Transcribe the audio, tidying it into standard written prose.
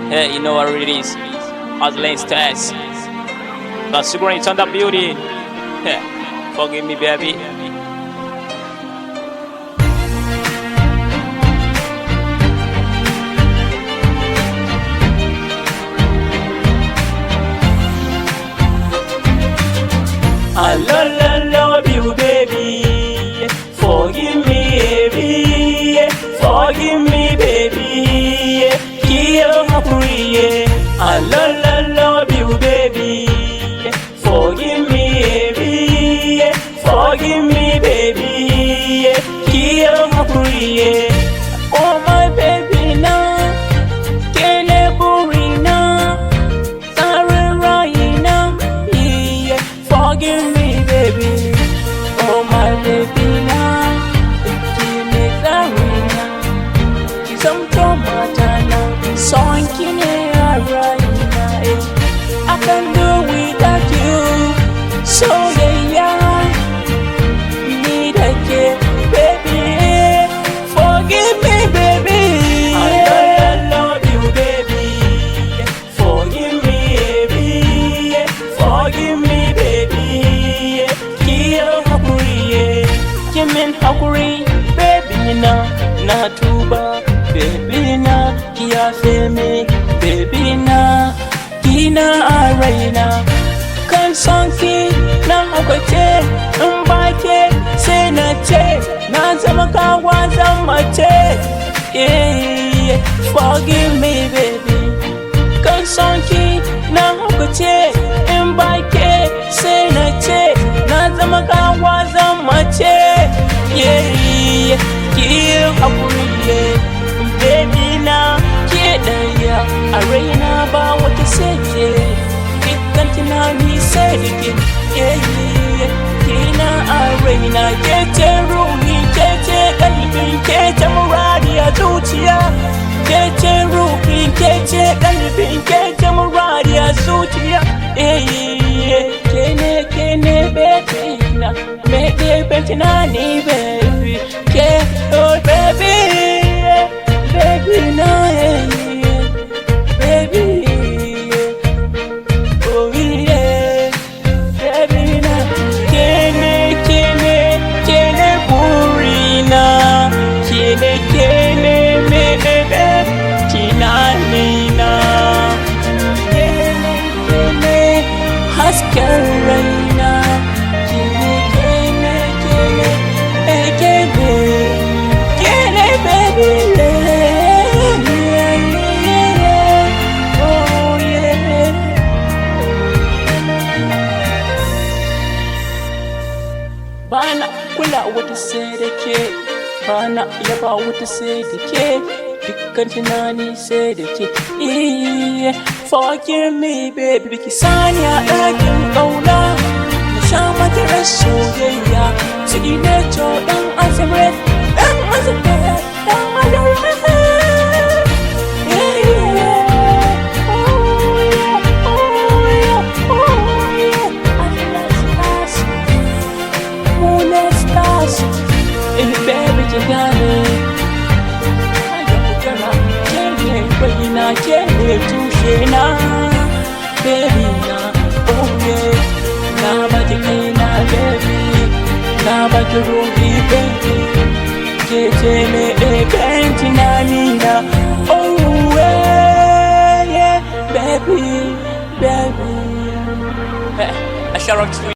Hey, you know what it is. Hustling stars. That's great on the beauty. Hey, forgive me, baby. I love you, baby. Forgive me, baby. Forgive me, baby. Kill hakuri. I love you, baby. Forgive me, baby. Forgive me, baby. Kill hakuri. Oh my baby now, kele burina, sorry raina. Yeah, forgive me, baby. Oh my baby now, kele zarina. Some tomatana, son kine raina. I can do without you. So yeah, need a kid, baby. Forgive me, baby. I love you, baby. Forgive me, baby. Forgive me, baby. Kill hakuri, kimin hakuri, baby na tuba, baby na kiyafe me, baby na kina araina. Kan sonki na haukace in bake sai na ce na zama kawa zama ce. Yeah, forgive me, baby. Kan sonki na haukace in bake sai na ce na zama kawa zama ce. Yeah, kill hakuri, baby na ke daya a raina ba wata sai ke. Dukkan tunani sai da ke. Kina a raina ke ce ruhi, ke ce kalbin, ke ce muradiya zuciya. Ke ce ruhi, ke ce kalbin, ke ce muradiya zuciya. Ke ne baby na, me ɗebe tunani baby. Ke oh baby, baby na baby. Oh yeah, baby na. Kene burina, kene me bebe tunani na. Kene hasken raina. Kene baby. Oh yeah. Bana kula wata sai da ke, bana yaba wata sai da ke. Dukkan tunani sai da ke. Forgive me, baby. Biki sani a ɗakin ƙauna, na sha matarar soyayya. Signature ɗan azumin, ɗan azumin, ɗan azumin. Baby, you got me. I got girl, can't wait to share now. Baby, now, oh yeah. Now, but you can't, baby. Now, but you ruby, baby. Get me a bench, Nina. Oh yeah, baby, baby. I shall rock to